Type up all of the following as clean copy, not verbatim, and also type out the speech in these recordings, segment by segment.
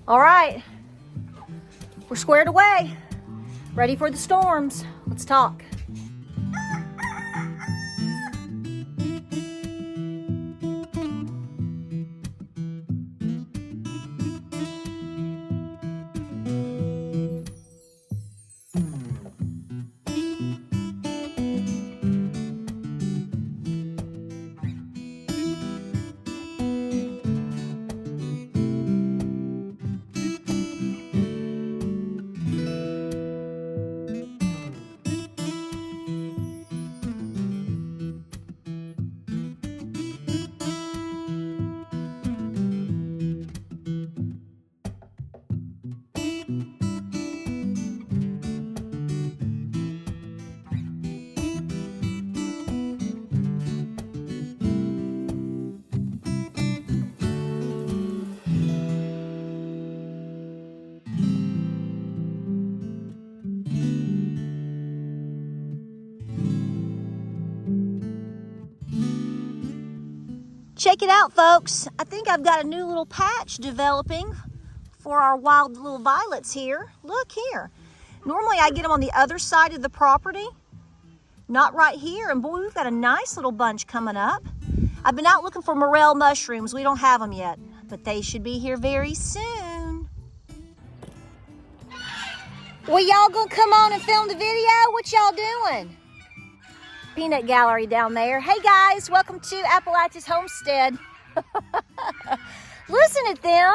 All right, we're squared away, ready for the storms. Let's talk. Check it out, folks. I think I've got a new little patch developing for our wild little violets here. Look here. Normally I get them on the other side of the property, not right here. And boy, we've got a nice little bunch coming up. I've been out looking for morel mushrooms. We don't have them yet, but they should be here very soon. Well, y'all gonna come on and film the video? What y'all doing? Peanut gallery down there. Hey guys, welcome to Appalachia's Homestead. Listen at them.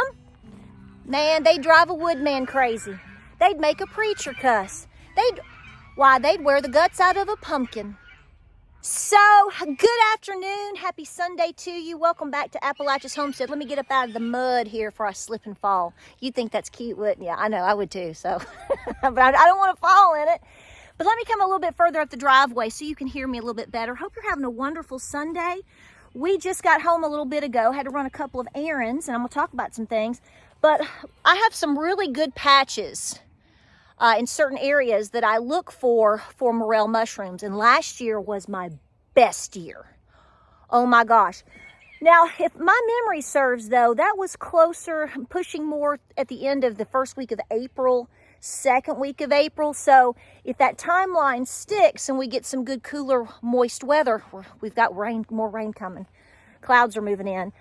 Man, they drive a woodman crazy. They'd make a preacher cuss. They'd wear the guts out of a pumpkin. So, good afternoon. Happy Sunday to you. Welcome back to Appalachia's Homestead. Let me get up out of the mud here before I slip and fall. You'd think that's cute, wouldn't you? I know, I would too, so. But I don't want to fall in it. But let me come a little bit further up the driveway so you can hear me a little bit better. Hope you're having a wonderful Sunday. We just got home a little bit ago, had to run a couple of errands, and I'm gonna talk about some things. But I have some really good patches in certain areas that I look for morel mushrooms. And last year was my best year. Oh my gosh. Now, if my memory serves though, that was closer, pushing more at the end of the first week of April, second week of April. So if that timeline sticks and we get some good cooler moist weather, we've got rain, more rain coming, clouds are moving in,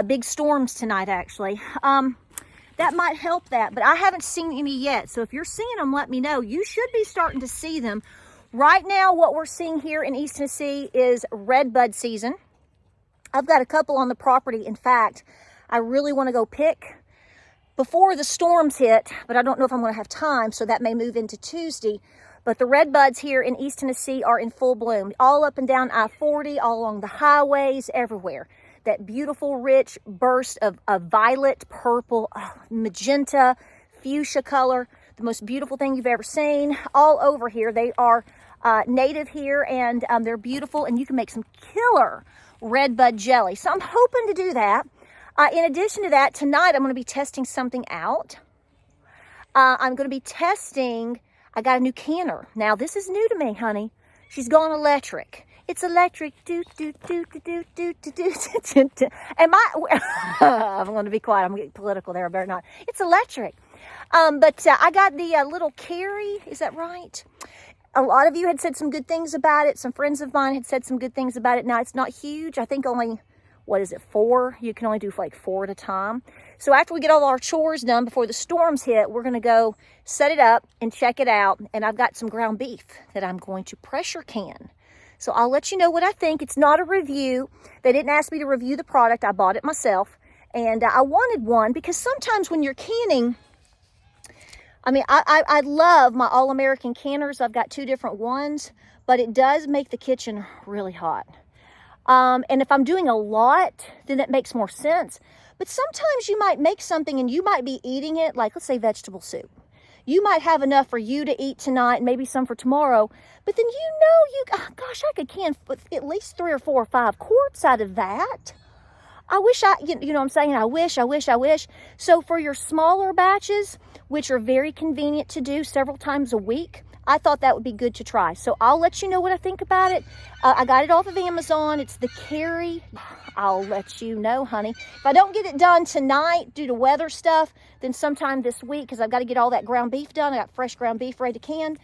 big storms tonight actually, that might help that. But I haven't seen any yet, so if you're seeing them, let me know. You should be starting to see them right now. What we're seeing here in East Tennessee is red bud season. I've got a couple on the property. In fact, I really want to go pick before the storms hit, but I don't know if I'm going to have time, so that may move into Tuesday. But the red buds here in East Tennessee are in full bloom, all up and down I-40, all along the highways, everywhere. That beautiful, rich burst of violet, purple, magenta, fuchsia color, the most beautiful thing you've ever seen, all over here. They are native here, and they're beautiful, and you can make some killer red bud jelly. So I'm hoping to do that. In addition to that, tonight I'm going to be testing something out. I'm going to be testing, I got a new canner. Now, this is new to me, honey. She's gone electric. It's electric. Do, do, do, do, do, do, do, do, do, do. And I'm going to be quiet. I'm getting political there. I better not. It's electric. But I got the little Carrie. Is that right? A lot of you had said some good things about it. Some friends of mine had said some good things about it. Now, it's not huge. I think only, what is it, 4? You can only do like 4 at a time. So after we get all our chores done before the storms hit, we're going to go set it up and check it out. And I've got some ground beef that I'm going to pressure can. So I'll let you know what I think. It's not a review. They didn't ask me to review the product. I bought it myself. And I wanted one because sometimes when you're canning, I mean, I love my All-American canners. I've got 2 different ones, but it does make the kitchen really hot. And if I'm doing a lot, then it makes more sense. But sometimes you might make something and you might be eating it, like let's say vegetable soup. You might have enough for you to eat tonight, maybe some for tomorrow, but then gosh, I could can at least 3 or 4 or 5 quarts out of that. I wish you know what I'm saying? I wish. So for your smaller batches, which are very convenient to do several times a week, I thought that would be good to try. So I'll let you know what I think about it. I got it off of Amazon. It's the Carrie. I'll let you know, honey. If I don't get it done tonight due to weather stuff, then sometime this week, because I've got to get all that ground beef done. I got fresh ground beef ready to can.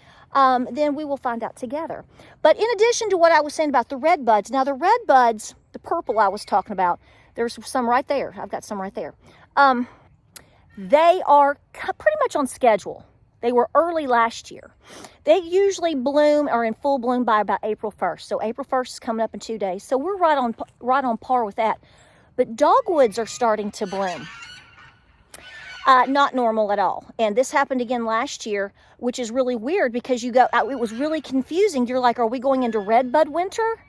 Then we will find out together. But in addition to what I was saying about the red buds, now the red buds, the purple I was talking about, there's some right there. I've got some right there. They are pretty much on schedule. They were early last year. They usually bloom or in full bloom by about April 1st. So April 1st is coming up in 2 days. So we're right on par with that. But dogwoods are starting to bloom. Not normal at all. And this happened again last year, which is really weird because it was really confusing. You're like, are we going into redbud winter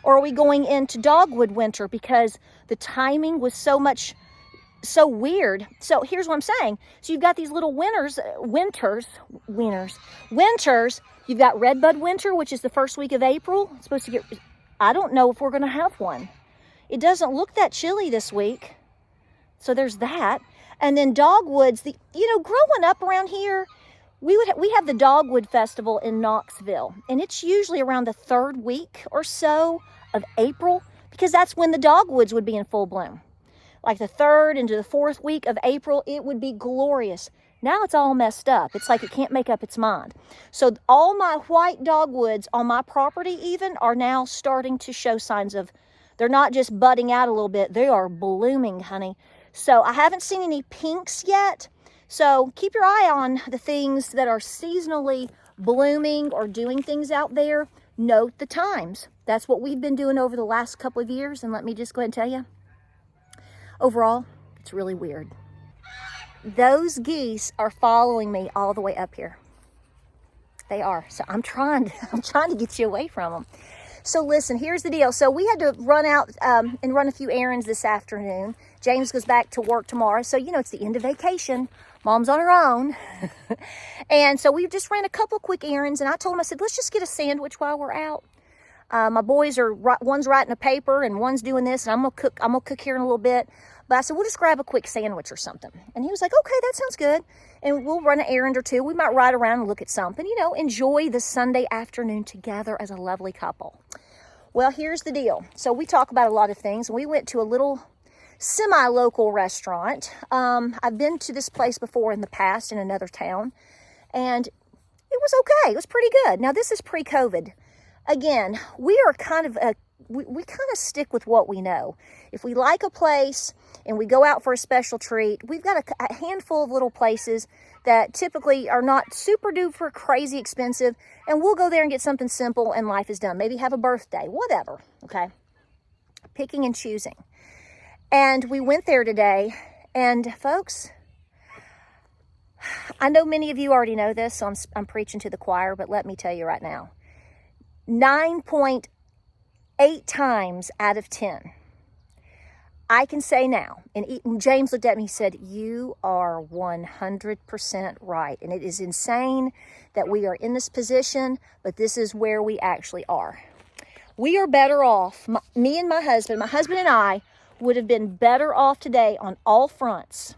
or are we going into dogwood winter? Because the timing was so weird. So here's what I'm saying. So you've got these little winters. You've got redbud winter, which is the first week of April. It's supposed to get, I don't know if we're going to have one. It doesn't look that chilly this week. So there's that. And then dogwoods, growing up around here, we have the Dogwood Festival in Knoxville. And it's usually around the 3rd week or so of April, because that's when the dogwoods would be in full bloom. Like the 3rd into the 4th week of April, it would be glorious. Now it's all messed up. It's like it can't make up its mind. So all my white dogwoods on my property even are now starting to show signs of, they're not just budding out a little bit, they are blooming, honey. So I haven't seen any pinks yet. So keep your eye on the things that are seasonally blooming or doing things out there. Note the times. That's what we've been doing over the last couple of years. And let me just go ahead and tell you, overall, it's really weird. Those geese are following me all the way up here. They are. So I'm trying to get you away from them. So listen, here's the deal. So we had to run out and run a few errands this afternoon. James goes back to work tomorrow. So, it's the end of vacation. Mom's on her own. And so we just ran a couple of quick errands. And I told him, I said, let's just get a sandwich while we're out. My boys one's writing a paper and one's doing this. And I'm gonna cook here in a little bit. But I said, we'll just grab a quick sandwich or something. And he was like, okay, that sounds good. And we'll run an errand or two. We might ride around and look at something, enjoy the Sunday afternoon together as a lovely couple. Well, here's the deal. So we talk about a lot of things. We went to a little semi-local restaurant. I've been to this place before in the past in another town. And it was okay. It was pretty good. Now, this is pre-COVID. Again, we are kind of we kind of stick with what we know. If we like a place and we go out for a special treat, we've got a handful of little places that typically are not super duper crazy expensive, and we'll go there and get something simple and life is done. Maybe have a birthday, whatever, okay? Picking and choosing. And we went there today, and folks, I know many of you already know this, so I'm preaching to the choir, but let me tell you right now, 9.8 times out of 10, I can say now, and James looked at me and said, you are 100% right. And it is insane that we are in this position, but this is where we actually are. We are better off, me and my husband and I would have been better off today on all fronts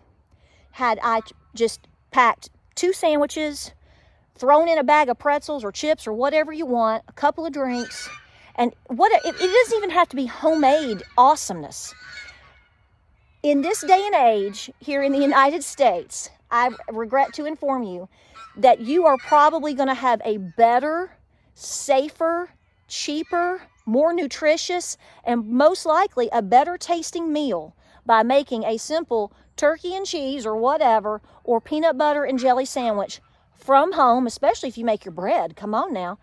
had I just packed 2 sandwiches, thrown in a bag of pretzels or chips or whatever you want, a couple of drinks, and it doesn't even have to be homemade awesomeness. In this day and age, here in the United States, I regret to inform you that you are probably going to have a better, safer, cheaper, more nutritious, and most likely a better tasting meal by making a simple turkey and cheese or whatever, or peanut butter and jelly sandwich from home, especially if you make your bread, come on now,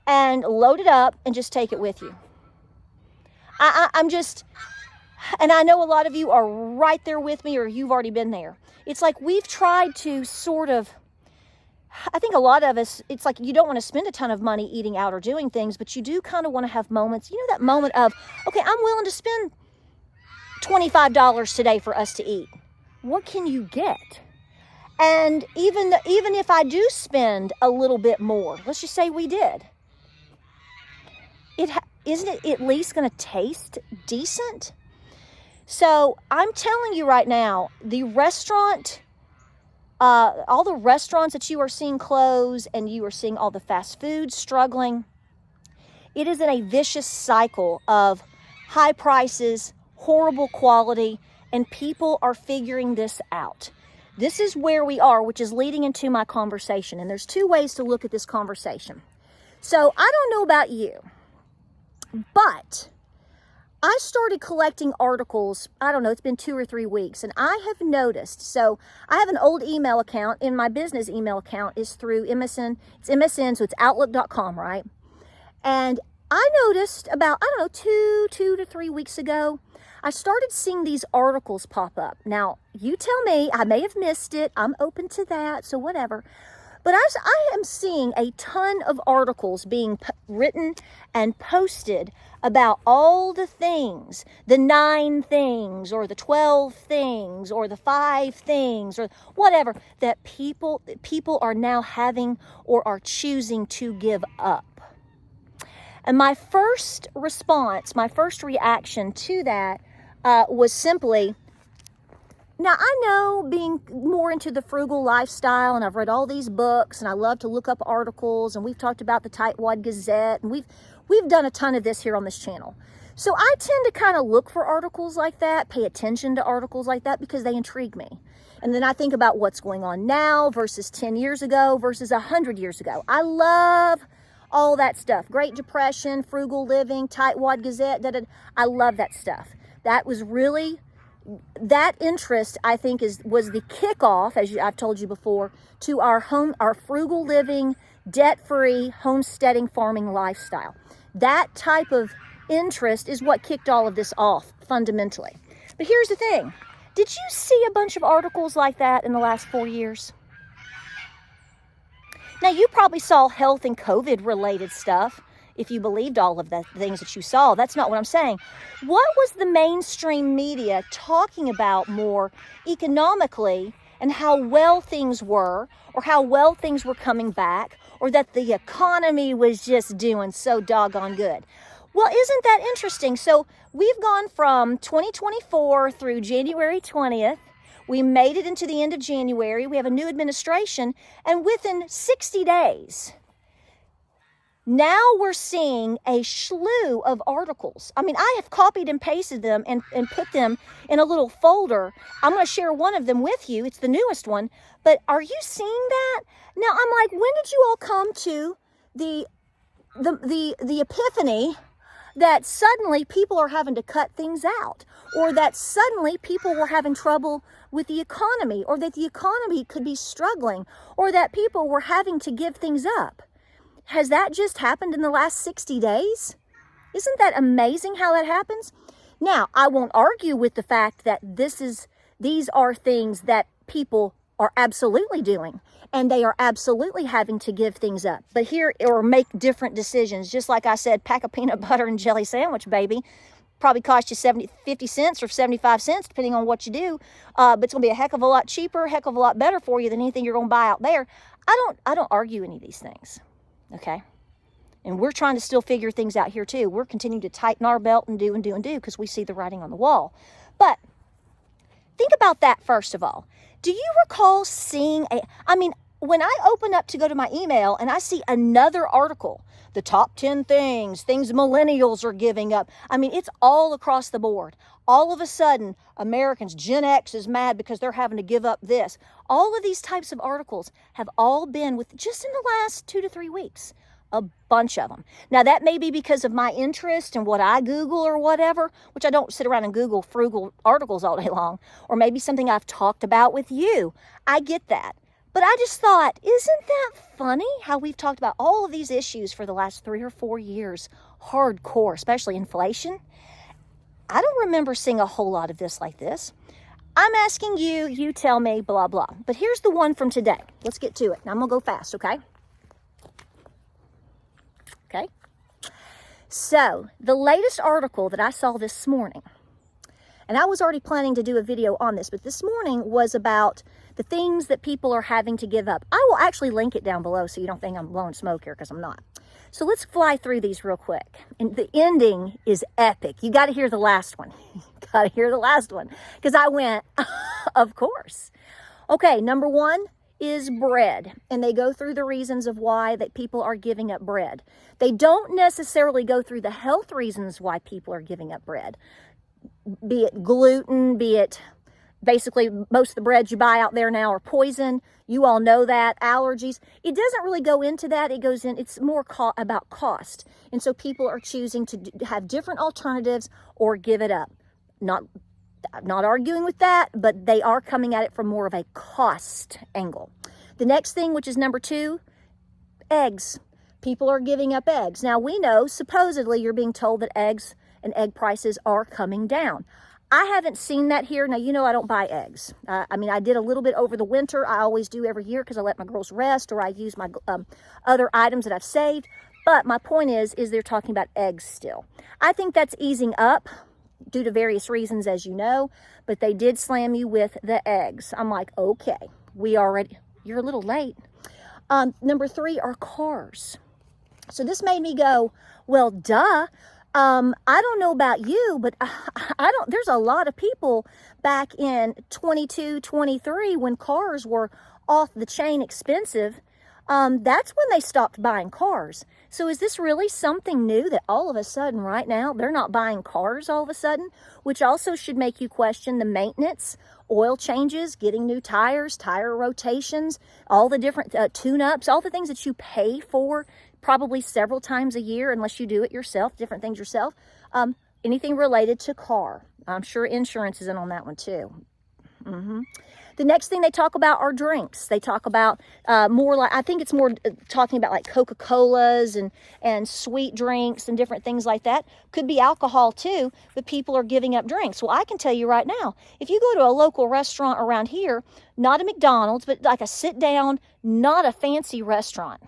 and load it up and just take it with you. And I know a lot of you are right there with me, or you've already been there. It's like we've tried to I think a lot of us, it's like you don't want to spend a ton of money eating out or doing things, but you do kind of want to have moments, that moment of, okay, I'm willing to spend $25 today for us to eat. What can you get? And even if I do spend a little bit more, let's just say we did, isn't it at least going to taste decent? So I'm telling you right now, the restaurant, all the restaurants that you are seeing close and you are seeing all the fast food struggling, it is in a vicious cycle of high prices, horrible quality, and people are figuring this out. This is where we are, which is leading into my conversation. And there's two ways to look at this conversation. So I don't know about you, but I started collecting articles, I don't know, it's been 2 or 3 weeks, and I have noticed, so I have an old email account, and my business email account is through MSN, it's MSN, so it's outlook.com, right? And I noticed about, I don't know, 2 to 3 weeks ago, I started seeing these articles pop up. Now, you tell me, I may have missed it, I'm open to that, so whatever. But I am seeing a ton of articles being written and posted about all the things, the 9 things or the 12 things or the 5 things or whatever that people are now having or are choosing to give up. And my first response, my first reaction to that was simply, now, I know being more into the frugal lifestyle, and I've read all these books, and I love to look up articles, and we've talked about the Tightwad Gazette, and we've done a ton of this here on this channel. So I tend to kind of look for articles like that, pay attention to articles like that, because they intrigue me. And then I think about what's going on now versus 10 years ago versus 100 years ago. I love all that stuff. Great Depression, frugal living, Tightwad Gazette, I love that stuff. That was really... that interest, I think, was the kickoff, as I've told you before, to our frugal living, debt-free, homesteading, farming lifestyle. That type of interest is what kicked all of this off, fundamentally. But here's the thing. Did you see a bunch of articles like that in the last 4 years? Now, you probably saw health and COVID-related stuff, if you believed all of the things that you saw. That's not what I'm saying. What was the mainstream media talking about more economically, and how well things were, or how well things were coming back, or that the economy was just doing so doggone good? Well, isn't that interesting? So we've gone from 2024 through January 20th. We made it into the end of January. We have a new administration, and within 60 days, now we're seeing a slew of articles. I mean, I have copied and pasted them and put them in a little folder. I'm going to share one of them with you. It's the newest one. But are you seeing that? Now, I'm like, when did you all come to the epiphany that suddenly people are having to cut things out, or that suddenly people were having trouble with the economy, or that the economy could be struggling, or that people were having to give things up? Has that just happened in the last 60 days? Isn't that amazing how that happens? Now, I won't argue with the fact that these are things that people are absolutely doing, and they are absolutely having to give things up. But here, or make different decisions. Just like I said, pack a peanut butter and jelly sandwich, baby. Probably cost you 50 cents or 75 cents, depending on what you do. But it's going to be a heck of a lot cheaper, a heck of a lot better for you than anything you're going to buy out there. I don't argue any of these things. Okay? And we're trying to still figure things out here too. We're continuing to tighten our belt and do because we see the writing on the wall. But think about that first of all. Do you recall seeing when I open up to go to my email and I see another article, the top 10 things millennials are giving up. I mean, it's all across the board. All of a sudden, Americans, Gen X is mad because they're having to give up this. All of these types of articles have all been with just in the last 2 to 3 weeks. A bunch of them. Now, that may be because of my interest and what I Google or whatever, which I don't sit around and Google frugal articles all day long, or maybe something I've talked about with you. I get that. But I just thought, isn't that funny how we've talked about all of these issues for the last 3 or 4 years, hardcore, especially inflation? I don't remember seeing a whole lot of this like this. I'm asking you, you tell me, blah, blah. But here's the one from today. Let's get to it. Now, I'm going to go fast, okay? Okay? So, the latest article that I saw this morning, and I was already planning to do a video on this, but this morning was about the things that people are having to give up. I will actually link it down below so you don't think I'm blowing smoke here, because I'm not. So let's fly through these real quick. And the ending is epic. You got to hear the last one. You got to hear the last one. Because I went, of course. Okay, number 1 is bread. And they go through the reasons of why that people are giving up bread. They don't necessarily go through the health reasons why people are giving up bread. be it gluten, be it basically most of the breads you buy out there now are poison. You all know that. Allergies. It doesn't really go into that. It goes in, it's more about cost. And so people are choosing to have different alternatives or give it up. I'm not arguing with that, but they are coming at it from more of a cost angle. The next thing, which is number 2, eggs. People are giving up eggs. Now we know, supposedly, you're being told that eggs and egg prices are coming down. I haven't seen that here. Now, you know I don't buy eggs. I mean, I did a little bit over the winter. I always do every year because I let my girls rest, or I use my other items that I've saved. But my point is they're talking about eggs still. I think that's easing up due to various reasons, as you know, but they did slam you with the eggs. I'm like, okay, you're a little late. Number 3 are cars. So this made me go, well, duh. I don't know about you, but there's a lot of people back in 22, 23 when cars were off the chain expensive. That's when they stopped buying cars. So is this really something new that all of a sudden right now they're not buying cars all of a sudden, which also should make you question the maintenance, oil changes, getting new tires, tire rotations, all the different tune-ups, all the things that you pay for probably several times a year, unless you do it yourself, different things yourself. Anything related to car. I'm sure insurance is in on that one too. The next thing they talk about are drinks. They talk about more like, I think it's more talking about like Coca-Colas and sweet drinks and different things like that. Could be alcohol too, but people are giving up drinks. Well, I can tell you right now, if you go to a local restaurant around here, not a McDonald's, but like a sit down, not a fancy restaurant,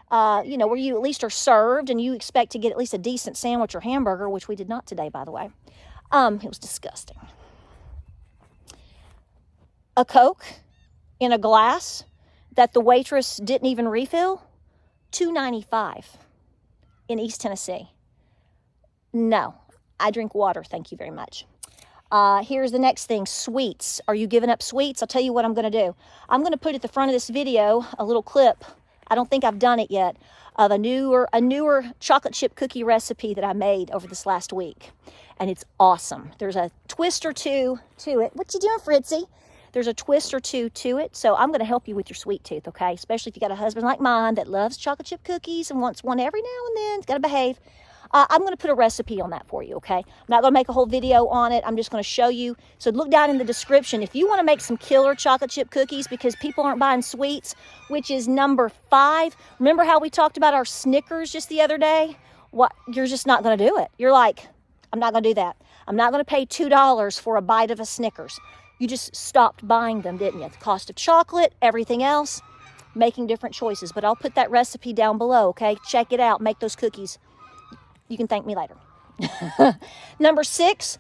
where you at least are served and you expect to get at least a decent sandwich or hamburger, which we did not today, by the way. It was disgusting. A Coke in a glass that the waitress didn't even refill, $2.95 in East Tennessee. No, I drink water, thank you very much. Here's the next thing, sweets. Are you giving up sweets? I'll tell you what I'm going to do. I'm going to put at the front of this video a little clip. I don't think I've done it yet, of a newer chocolate chip cookie recipe that I made over this last week. And it's awesome. There's a twist or two to it. What you doing, Fritzy? There's a twist or two to it. So I'm going to help you with your sweet tooth, okay? Especially if you got a husband like mine that loves chocolate chip cookies and wants one every now and then. It's got to behave. I'm going to put a recipe on that for you, okay? I'm not going to make a whole video on it. I'm just going to show you. So look down in the description. If you want to make some killer chocolate chip cookies because people aren't buying sweets, which is number 5. Remember how we talked about our Snickers just the other day? What? You're just not going to do it. You're like, I'm not going to do that. I'm not going to pay $2 for a bite of a Snickers. You just stopped buying them, didn't you? The cost of chocolate, everything else, making different choices. But I'll put that recipe down below, okay? Check it out. Make those cookies. You can thank me later. Number 6,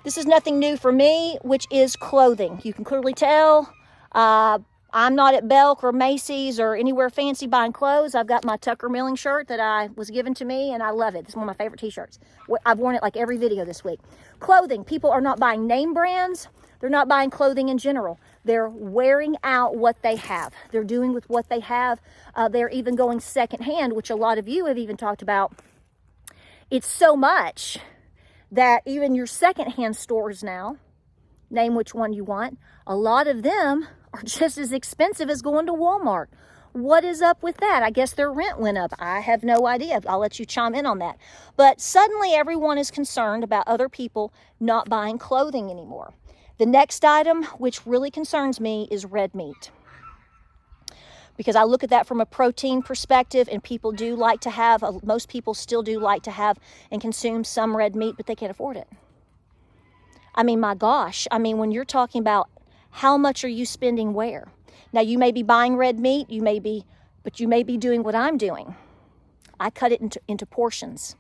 this is nothing new for me, which is clothing. You can clearly tell I'm not at Belk or Macy's or anywhere fancy buying clothes. I've got my Tucker Milling shirt that was given to me, and I love it. It's one of my favorite t-shirts. I've worn it like every video this week. Clothing. People are not buying name brands. They're not buying clothing in general. They're wearing out what they have. They're doing with what they have. They're even going secondhand, which a lot of you have even talked about. It's so much that even your secondhand stores now, name which one you want, a lot of them are just as expensive as going to Walmart. What is up with that? I guess their rent went up. I have no idea. I'll let you chime in on that. But suddenly everyone is concerned about other people not buying clothing anymore. The next item, which really concerns me, is red meat. Because I look at that from a protein perspective, and people do like to have, most people still do like to have and consume some red meat, but they can't afford it. I mean, my gosh. I mean, when you're talking about how much are you spending where? Now, you may be buying red meat, but you may be doing what I'm doing. I cut it into portions.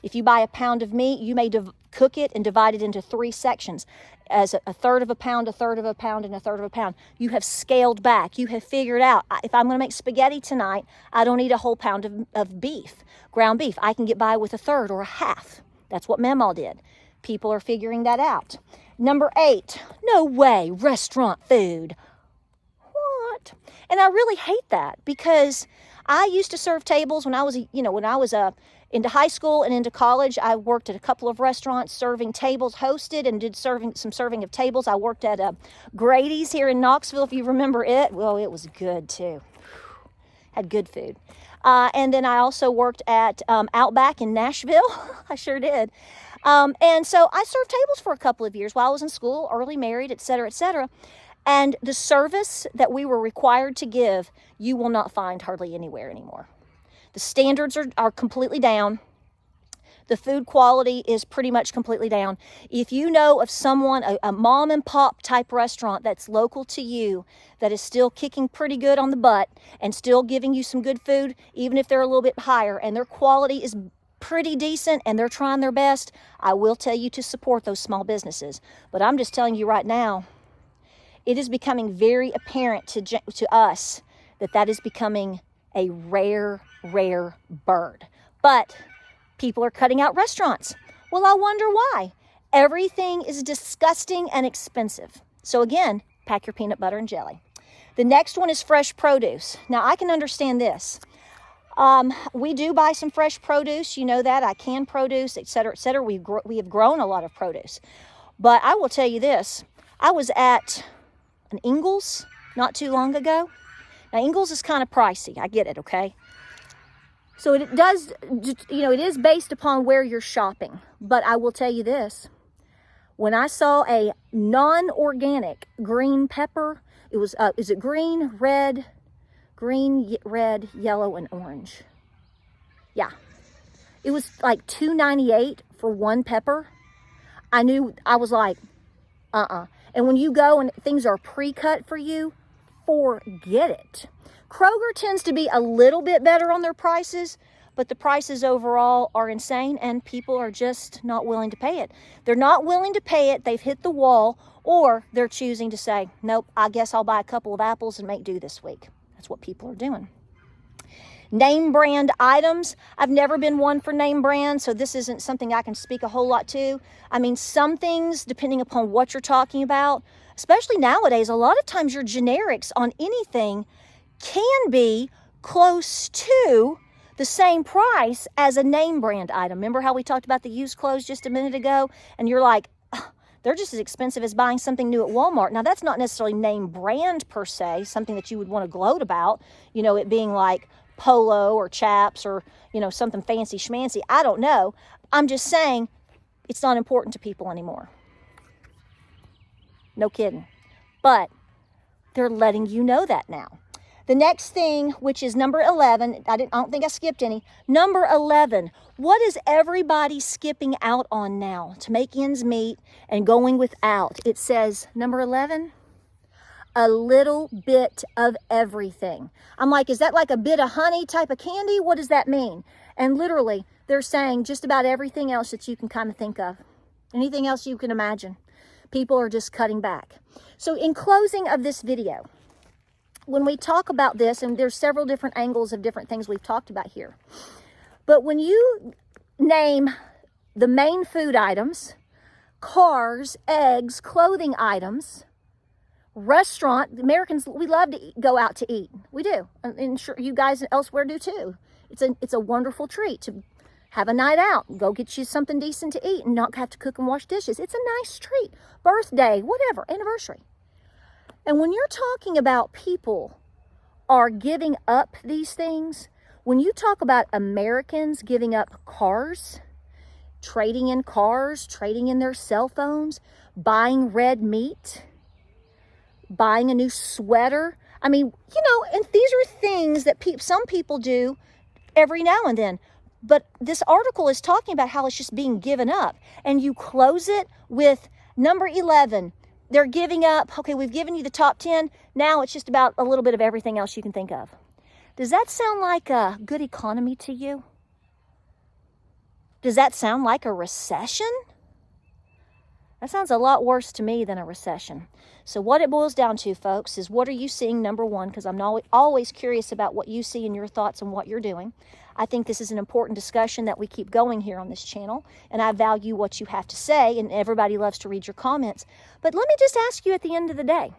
If you buy a pound of meat, you may cook it and divide it into 3 sections as a third of a pound, a third of a pound, and a third of a pound. You have scaled back. You have figured out, if I'm going to make spaghetti tonight, I don't need a whole pound of beef, ground beef. I can get by with a third or a half. That's what Mamaw did. People are figuring that out. Number 8, no way, restaurant food. What? And I really hate that because I used to serve tables when I was, into high school and into college, I worked at a couple of restaurants serving tables, hosted and did some serving of tables. I worked at Grady's here in Knoxville, if you remember it. Well, it was good too. Had good food. And then I also worked at Outback in Nashville. I sure did. And so I served tables for a couple of years while I was in school, early married, et cetera, et cetera. And the service that we were required to give, you will not find hardly anywhere anymore. The standards are completely down. The food quality is pretty much completely down. If you know of someone, a mom and pop type restaurant that's local to you, that is still kicking pretty good on the butt and still giving you some good food, even if they're a little bit higher, and their quality is pretty decent and they're trying their best, I will tell you to support those small businesses. But I'm just telling you right now, it is becoming very apparent to us that is becoming a rare bird. But people are cutting out restaurants. Well, I wonder why. Everything is disgusting and expensive. So again, pack your peanut butter and jelly. The next one is fresh produce. Now, I can understand this. We do buy some fresh produce. You know that. I can produce, et cetera, et cetera. We have grown a lot of produce. But I will tell you this. I was at an Ingles not too long ago. Now, Ingles is kind of pricey. I get it, okay? So it does, it is based upon where you're shopping. But I will tell you this. When I saw a non-organic green pepper, it was, is it green, red, yellow, and orange? Yeah. It was like $2.98 for one pepper. I was like, And when you go and things are pre-cut for you, forget it. Kroger tends to be a little bit better on their prices, but the prices overall are insane and people are just not willing to pay it. They're not willing to pay it. They've hit the wall, or they're choosing to say, nope, I guess I'll buy a couple of apples and make do this week. That's what people are doing. Name brand items. I've never been one for name brand, so this isn't something I can speak a whole lot to. I mean, some things, depending upon what you're talking about, especially nowadays, a lot of times your generics on anything can be close to the same price as a name brand item. Remember how we talked about the used clothes just a minute ago? And you're like, they're just as expensive as buying something new at Walmart. Now, that's not necessarily name brand per se, something that you would want to gloat about, it being like Polo or Chaps or, something fancy schmancy. I don't know. I'm just saying it's not important to people anymore. No kidding. But they're letting you know that now. The next thing, which is number 11, I don't think I skipped any. Number 11, what is everybody skipping out on now to make ends meet and going without? It says, number 11, a little bit of everything. I'm like, is that like a bit of honey type of candy? What does that mean? And literally, they're saying just about everything else that you can kind of think of. Anything else you can imagine. People are just cutting back. So in closing of this video, when we talk about this, and there's several different angles of different things we've talked about here, but when you name the main food items, cars, eggs, clothing items, restaurant, Americans, we love to go out to eat. We do. And sure, you guys elsewhere do too. It's a wonderful treat to have a night out, go get you something decent to eat and not have to cook and wash dishes. It's a nice treat. Birthday, whatever, anniversary. And when you're talking about people are giving up these things, when you talk about Americans giving up cars, trading in their cell phones, buying red meat, buying a new sweater. I mean, and these are things that some people do every now and then. But this article is talking about how it's just being given up. And you close it with number 11. They're giving up. Okay, we've given you the top 10. Now it's just about a little bit of everything else you can think of. Does that sound like a good economy to you? Does that sound like a recession? That sounds a lot worse to me than a recession. So what it boils down to, folks, is what are you seeing, number one, because I'm always curious about what you see and your thoughts and what you're doing. I think this is an important discussion that we keep going here on this channel, and I value what you have to say, and everybody loves to read your comments. But let me just ask you at the end of the day,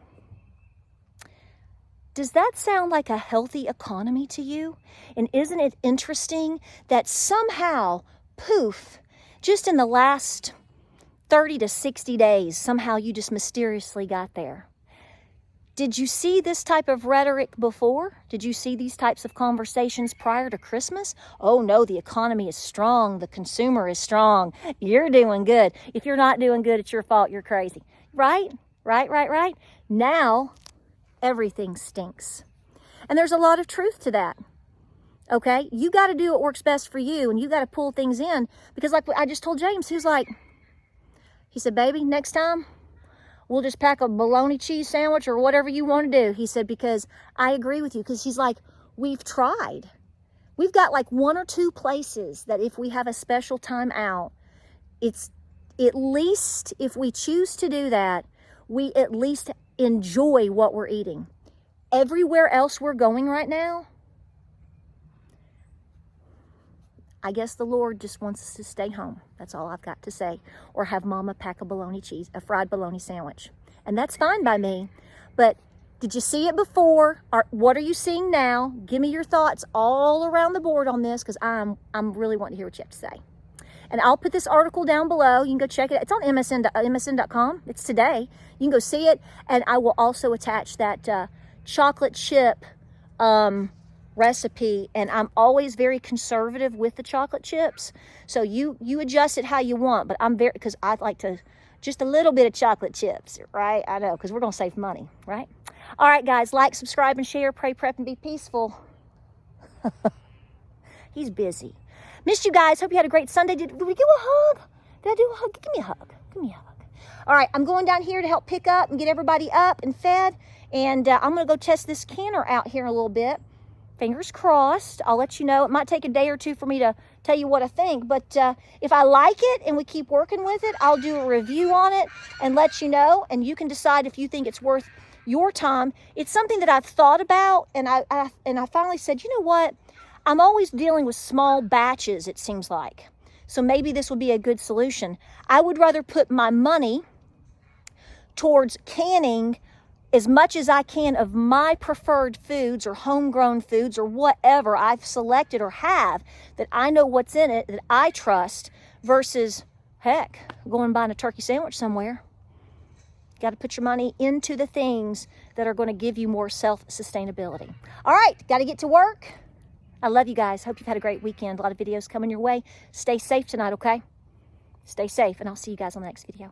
Does that sound like a healthy economy to you? And isn't it interesting that somehow, poof, just in the last 30 to 60 days, somehow you just mysteriously got there? Did you see this type of rhetoric before? Did you see these types of conversations prior to Christmas? Oh no, the economy is strong. The consumer is strong. You're doing good. If you're not doing good, it's your fault. You're crazy. Right? Right. Now, everything stinks. And there's a lot of truth to that. Okay? You got to do what works best for you, and you got to pull things in. Because like I just told James, he said, baby, next time, we'll just pack a bologna cheese sandwich or whatever you want to do. He said, because I agree with you. Because he's like, we've tried. We've got like 1 or 2 places that if we have a special time out, it's at least, if we choose to do that, we at least enjoy what we're eating. Everywhere else we're going right now, I guess the Lord just wants us to stay home. That's all I've got to say. Or have Mama pack a fried bologna sandwich. And that's fine by me. But did you see it before? What are you seeing now? Give me your thoughts all around the board on this, because I'm really wanting to hear what you have to say. And I'll put this article down below. You can go check it. It's on MSN.com. It's today. You can go see it. And I will also attach that chocolate chip recipe. And I'm always very conservative with the chocolate chips. So you adjust it how you want. But I'm because I like to, just a little bit of chocolate chips, right? I know, because we're going to save money, right? All right, guys. Like, subscribe, and share. Pray, prep, and be peaceful. He's busy. Missed you guys. Hope you had a great Sunday. Did we give a hug? Did I do a hug? Give me a hug. Give me a hug. All right, I'm going down here to help pick up and get everybody up and fed. And I'm going to go test this canner out here in a little bit. Fingers crossed. I'll let you know. It might take a day or two for me to tell you what I think. But if I like it and we keep working with it, I'll do a review on it and let you know. And you can decide if you think it's worth your time. It's something that I've thought about. And I finally said, you know what? I'm always dealing with small batches, it seems like. So maybe this will be a good solution. I would rather put my money towards canning as much as I can of my preferred foods or homegrown foods or whatever I've selected or have that I know what's in it, that I trust, versus, heck, going and buying a turkey sandwich somewhere. Got to put your money into the things that are going to give you more self-sustainability. All right, got to get to work. I love you guys. Hope you've had a great weekend. A lot of videos coming your way. Stay safe tonight, okay? Stay safe, and I'll see you guys on the next video.